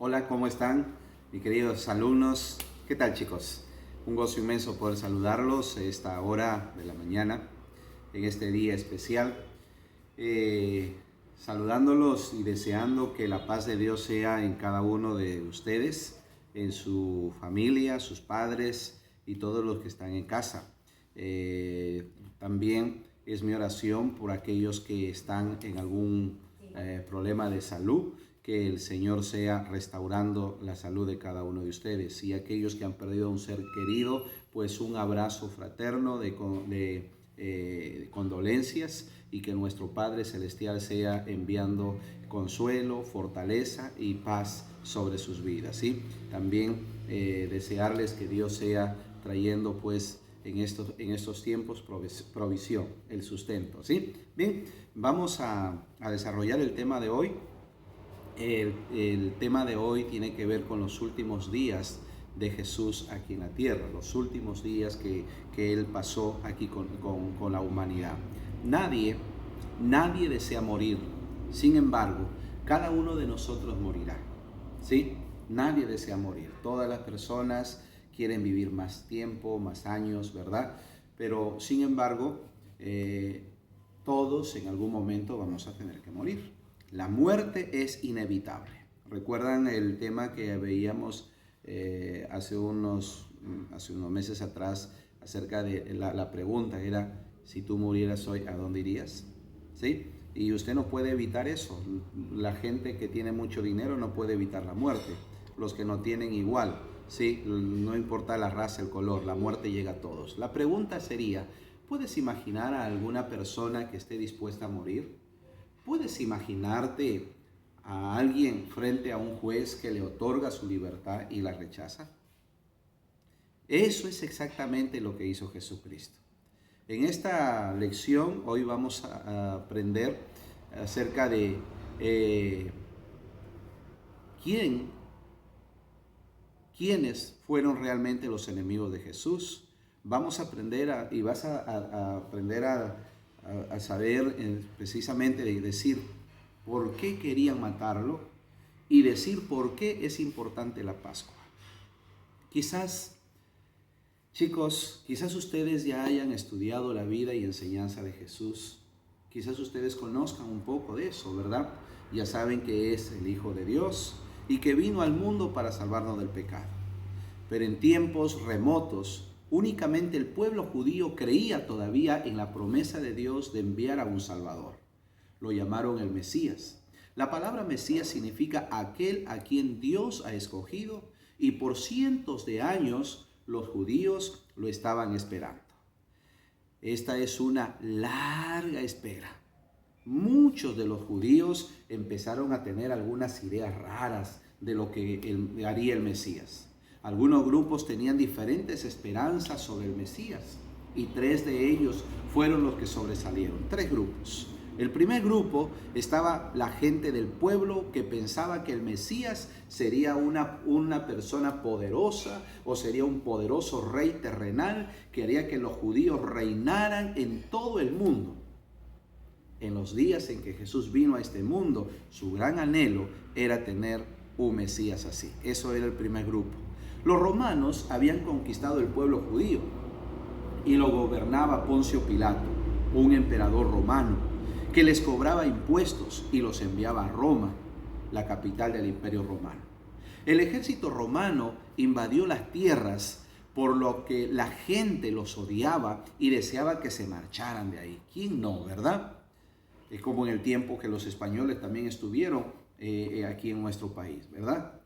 Hola, ¿cómo están, mis queridos alumnos? ¿Qué tal, chicos? Un gozo inmenso poder saludarlos a esta hora de la mañana, en este día especial. Saludándolos y deseando que la paz de Dios sea en cada uno de ustedes, en su familia, sus padres y todos los que están en casa. También es mi oración por aquellos que están en algún problema de salud, que el Señor sea restaurando la salud de cada uno de ustedes. Y aquellos que han perdido a un ser querido, pues un abrazo fraterno de condolencias, y que nuestro Padre Celestial sea enviando consuelo, fortaleza y paz sobre sus vidas, ¿sí? También desearles que Dios sea trayendo pues en estos tiempos provisión, el sustento, ¿sí? Bien, vamos a desarrollar el tema de hoy. El tema de hoy tiene que ver con los últimos días de Jesús aquí en la tierra, los últimos días que Él pasó aquí con la humanidad. Nadie desea morir. Sin embargo, cada uno de nosotros morirá, ¿sí? Nadie desea morir. Todas las personas quieren vivir más tiempo, más años, ¿verdad? Pero sin embargo, todos en algún momento vamos a tener que morir. La muerte es inevitable. ¿Recuerdan el tema que veíamos hace unos meses atrás acerca de la pregunta? Era, si tú murieras hoy, ¿a dónde irías? ¿Sí? Y usted no puede evitar eso. La gente que tiene mucho dinero no puede evitar la muerte. Los que no tienen igual, ¿sí? No importa la raza, el color, la muerte llega a todos. La pregunta sería, ¿puedes imaginar a alguna persona que esté dispuesta a morir? ¿Puedes imaginarte a alguien frente a un juez que le otorga su libertad y la rechaza? Eso es exactamente lo que hizo Jesucristo. En esta lección hoy vamos a aprender acerca de quiénes fueron realmente los enemigos de Jesús. Vamos a aprender y vas a aprender a saber precisamente de decir por qué querían matarlo y decir por qué es importante la Pascua. Quizás, chicos, quizás ustedes ya hayan estudiado la vida y enseñanza de Jesús. Quizás ustedes conozcan un poco de eso, ¿verdad? Ya saben que es el Hijo de Dios y que vino al mundo para salvarnos del pecado. Pero en tiempos remotos, únicamente el pueblo judío creía todavía en la promesa de Dios de enviar a un Salvador. Lo llamaron el Mesías. La palabra Mesías significa aquel a quien Dios ha escogido, y por cientos de años los judíos lo estaban esperando. Esta es una larga espera. Muchos de los judíos empezaron a tener algunas ideas raras de lo que haría el Mesías. Algunos grupos tenían diferentes esperanzas sobre el Mesías y 3 de ellos fueron los que sobresalieron. 3 grupos. El primer grupo estaba la gente del pueblo que pensaba que el Mesías sería una persona poderosa o sería un poderoso rey terrenal que haría que los judíos reinaran en todo el mundo. En los días en que Jesús vino a este mundo, su gran anhelo era tener un Mesías así. Eso era el primer grupo. Los romanos habían conquistado el pueblo judío y lo gobernaba Poncio Pilato, un emperador romano, que les cobraba impuestos y los enviaba a Roma, la capital del Imperio Romano. El ejército romano invadió las tierras, por lo que la gente los odiaba y deseaba que se marcharan de ahí. ¿Quién no, verdad? Es como en el tiempo que los españoles también estuvieron aquí en nuestro país, ¿verdad?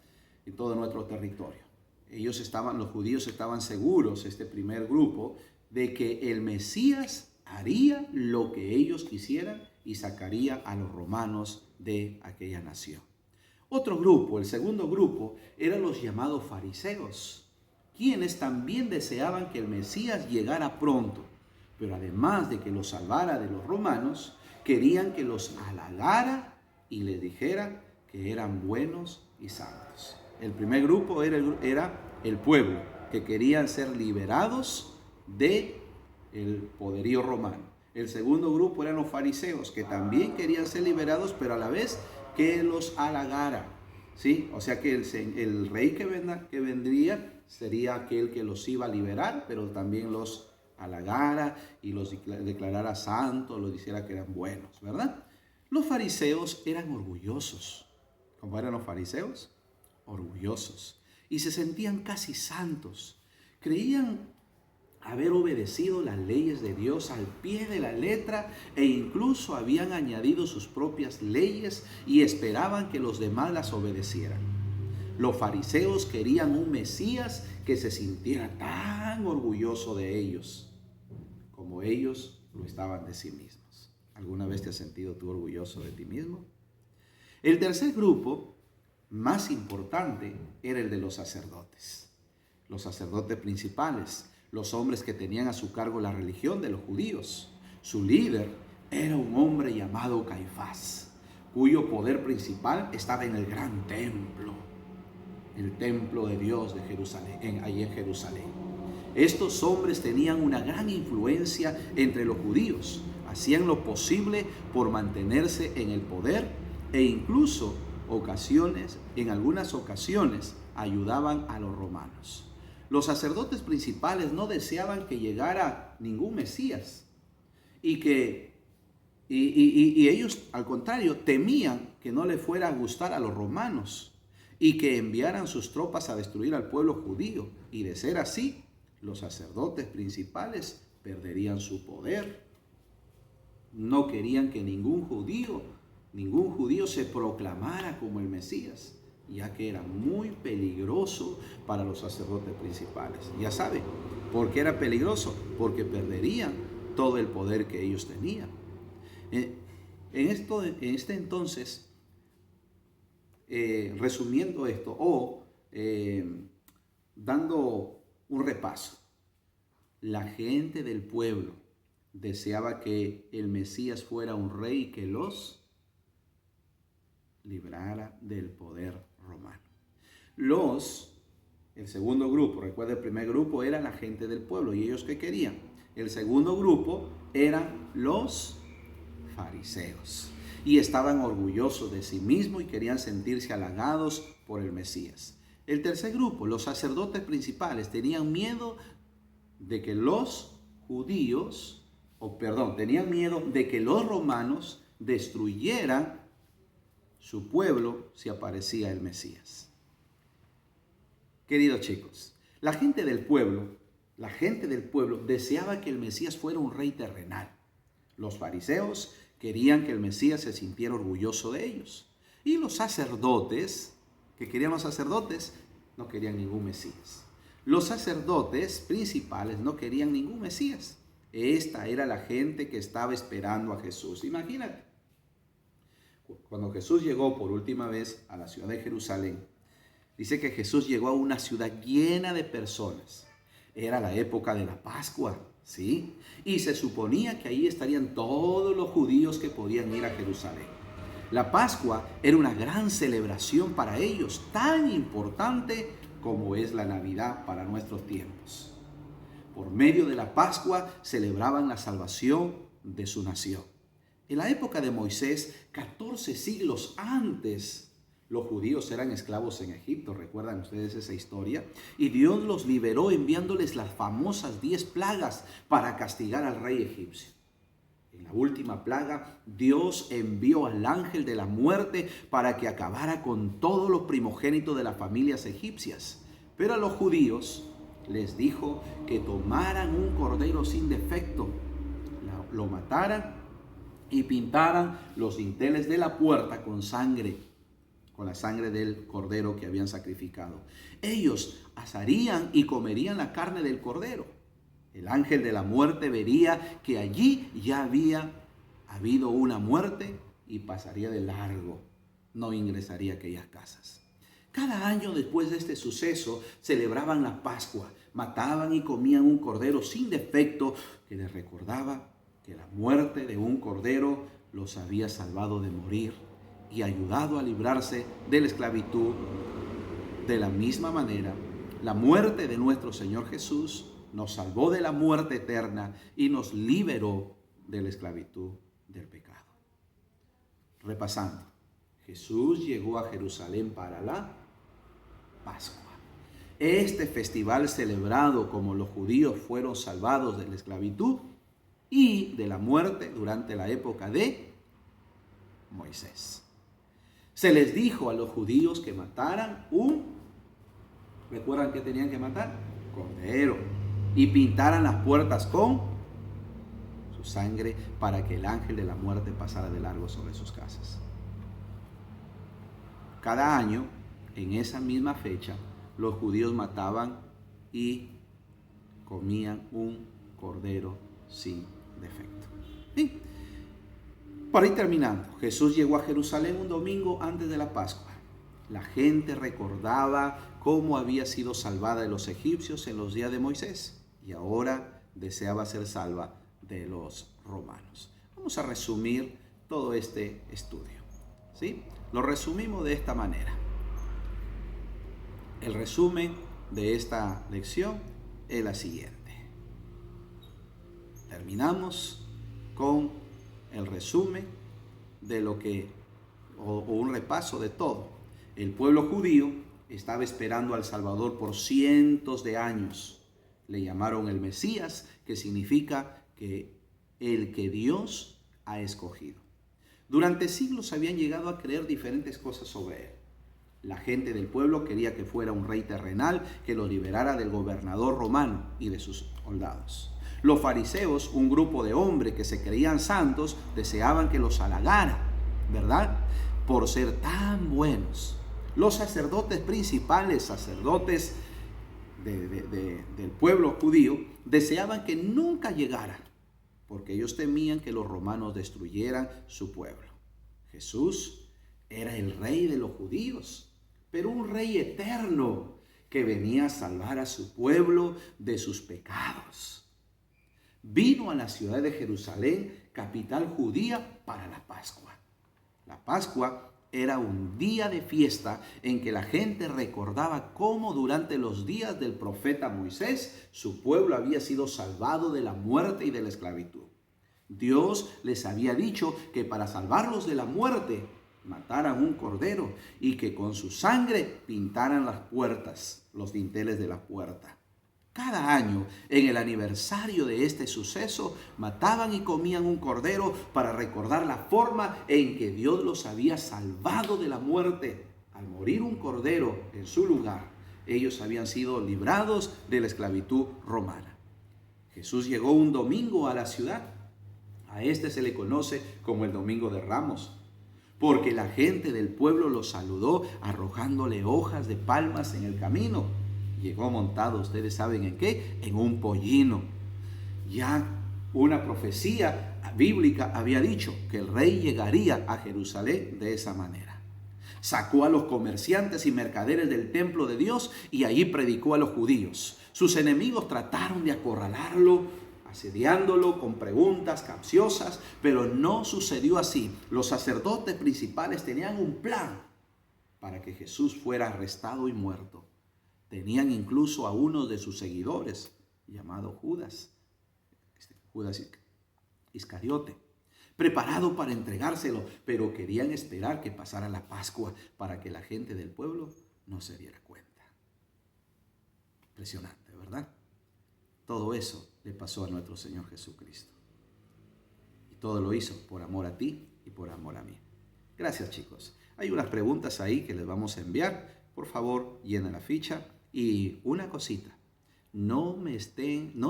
En todo nuestro territorio. Los judíos estaban seguros, este primer grupo, de que el Mesías haría lo que ellos quisieran y sacaría a los romanos de aquella nación. Otro grupo, el segundo grupo, eran los llamados fariseos, quienes también deseaban que el Mesías llegara pronto, pero además de que los salvara de los romanos, querían que los halagara y les dijera que eran buenos y santos. El primer grupo era el pueblo, que querían ser liberados del poderío romano. El segundo grupo eran los fariseos, que también querían ser liberados, pero a la vez que los halagara. ¿sí? O sea que el rey que vendría sería aquel que los iba a liberar, pero también los halagara y los declarara santos, los dijera que eran buenos, ¿verdad? Los fariseos eran orgullosos. ¿Cómo eran los fariseos? Orgullosos. Y se sentían casi santos. Creían haber obedecido las leyes de Dios al pie de la letra e incluso habían añadido sus propias leyes y esperaban que los demás las obedecieran. Los fariseos querían un Mesías que se sintiera tan orgulloso de ellos como ellos lo estaban de sí mismos. ¿Alguna vez te has sentido tú orgulloso de ti mismo? El tercer grupo, más importante, era el de los sacerdotes. Los sacerdotes principales, los hombres que tenían a su cargo la religión de los judíos. Su líder era un hombre llamado Caifás, cuyo poder principal estaba en el gran templo, el templo de Dios de Jerusalén, allí en Jerusalén. Estos hombres tenían una gran influencia entre los judíos, hacían lo posible por mantenerse en el poder e incluso en algunas ocasiones ayudaban a los romanos. Los sacerdotes principales no deseaban que llegara ningún Mesías y ellos, al contrario, temían que no le fuera a gustar a los romanos y que enviaran sus tropas a destruir al pueblo judío. Y de ser así, los sacerdotes principales perderían su poder. No querían que ningún judío se proclamara como el Mesías, ya que era muy peligroso para los sacerdotes principales. Ya saben, ¿por qué era peligroso? Porque perderían todo el poder que ellos tenían. Entonces, resumiendo esto dando un repaso, la gente del pueblo deseaba que el Mesías fuera un rey que los librara del poder romano. El segundo grupo, recuerda, el primer grupo era la gente del pueblo. ¿Y ellos qué querían? El segundo grupo eran los fariseos. Y estaban orgullosos de sí mismos y querían sentirse halagados por el Mesías. El tercer grupo, los sacerdotes principales, tenían miedo de que tenían miedo de que los romanos destruyeran su pueblo si aparecía el Mesías. Queridos chicos, la gente del pueblo deseaba que el Mesías fuera un rey terrenal. Los fariseos querían que el Mesías se sintiera orgulloso de ellos. Y los sacerdotes, no querían ningún Mesías. Los sacerdotes principales no querían ningún Mesías. Esta era la gente que estaba esperando a Jesús. Imagínate. Cuando Jesús llegó por última vez a la ciudad de Jerusalén, dice que Jesús llegó a una ciudad llena de personas. Era la época de la Pascua, ¿sí? Y se suponía que ahí estarían todos los judíos que podían ir a Jerusalén. La Pascua era una gran celebración para ellos, tan importante como es la Navidad para nuestros tiempos. Por medio de la Pascua celebraban la salvación de su nación. En la época de Moisés, 14 siglos antes, los judíos eran esclavos en Egipto. ¿Recuerdan ustedes esa historia? Y Dios los liberó enviándoles las famosas 10 plagas para castigar al rey egipcio. En la última plaga, Dios envió al ángel de la muerte para que acabara con todos los primogénitos de las familias egipcias. Pero a los judíos les dijo que tomaran un cordero sin defecto, lo mataran y pintaran los dinteles de la puerta con la sangre del cordero que habían sacrificado. Ellos asarían y comerían la carne del cordero. El ángel de la muerte vería que allí ya había habido una muerte y pasaría de largo, no ingresaría a aquellas casas. Cada año después de este suceso celebraban la Pascua, mataban y comían un cordero sin defecto que les recordaba que la muerte de un cordero los había salvado de morir y ayudado a librarse de la esclavitud. De la misma manera, la muerte de nuestro Señor Jesús nos salvó de la muerte eterna y nos liberó de la esclavitud del pecado. Repasando, Jesús llegó a Jerusalén para la Pascua. Este festival celebrado como los judíos fueron salvados de la esclavitud y de la muerte durante la época de Moisés. Se les dijo a los judíos que mataran ¿recuerdan qué tenían que matar? Cordero. Y pintaran las puertas con su sangre para que el ángel de la muerte pasara de largo sobre sus casas. Cada año, en esa misma fecha, los judíos mataban y comían un cordero sin defecto. ¿Sí? Para ir terminando, Jesús llegó a Jerusalén un domingo antes de la Pascua. La gente recordaba cómo había sido salvada de los egipcios en los días de Moisés y ahora deseaba ser salva de los romanos. Vamos a resumir todo este estudio, ¿sí? Lo resumimos de esta manera. El resumen de esta lección es la siguiente. Terminamos con el resumen de lo que, o un repaso de todo. El pueblo judío estaba esperando al Salvador por cientos de años. Le llamaron el Mesías, que significa que el que Dios ha escogido. Durante siglos habían llegado a creer diferentes cosas sobre él. La gente del pueblo quería que fuera un rey terrenal que los liberara del gobernador romano y de sus soldados. Los fariseos, un grupo de hombres que se creían santos, deseaban que los halagara, ¿verdad? Por ser tan buenos. Los sacerdotes principales, sacerdotes del pueblo judío, deseaban que nunca llegara, porque ellos temían que los romanos destruyeran su pueblo. Jesús era el rey de los judíos, pero un rey eterno que venía a salvar a su pueblo de sus pecados. Vino a la ciudad de Jerusalén, capital judía, para la Pascua. La Pascua era un día de fiesta en que la gente recordaba cómo durante los días del profeta Moisés su pueblo había sido salvado de la muerte y de la esclavitud. Dios les había dicho que para salvarlos de la muerte mataran un cordero y que con su sangre pintaran las puertas, los dinteles de la puerta. Cada año, en el aniversario de este suceso, mataban y comían un cordero para recordar la forma en que Dios los había salvado de la muerte. Al morir un cordero en su lugar, ellos habían sido librados de la esclavitud romana. Jesús llegó un domingo a la ciudad. A este se le conoce como el Domingo de Ramos, porque la gente del pueblo lo saludó arrojándole hojas de palmas en el camino. Llegó montado, ustedes saben en qué, en un pollino. Ya una profecía bíblica había dicho que el rey llegaría a Jerusalén de esa manera. Sacó a los comerciantes y mercaderes del templo de Dios y allí predicó a los judíos. Sus enemigos trataron de acorralarlo, asediándolo con preguntas capciosas, pero no sucedió así. Los sacerdotes principales tenían un plan para que Jesús fuera arrestado y muerto. Tenían incluso a uno de sus seguidores, llamado Judas Iscariote, preparado para entregárselo, pero querían esperar que pasara la Pascua para que la gente del pueblo no se diera cuenta. Impresionante, ¿verdad? Todo eso le pasó a nuestro Señor Jesucristo. Y todo lo hizo por amor a ti y por amor a mí. Gracias, chicos. Hay unas preguntas ahí que les vamos a enviar. Por favor, llenen la ficha. Y una cosita, no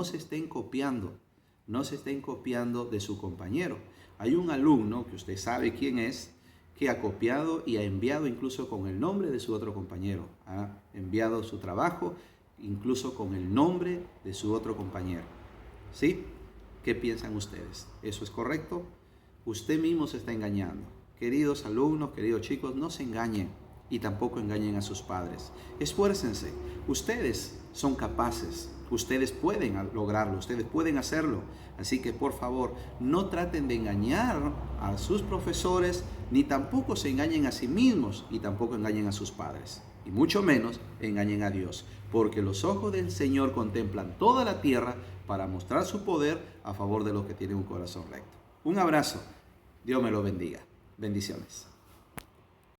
se estén copiando de su compañero. Hay un alumno que usted sabe quién es, que ha copiado y ha enviado incluso con el nombre de su otro compañero. Ha enviado su trabajo incluso con el nombre de su otro compañero. ¿Sí? ¿Qué piensan ustedes? ¿Eso es correcto? Usted mismo se está engañando. Queridos alumnos, queridos chicos, no se engañen y tampoco engañen a sus padres. Esfuércense. Ustedes son capaces. Ustedes pueden lograrlo. Ustedes pueden hacerlo. Así que, por favor, no traten de engañar a sus profesores, ni tampoco se engañen a sí mismos, y tampoco engañen a sus padres. Y mucho menos engañen a Dios. Porque los ojos del Señor contemplan toda la tierra para mostrar su poder a favor de los que tienen un corazón recto. Un abrazo. Dios me lo bendiga. Bendiciones.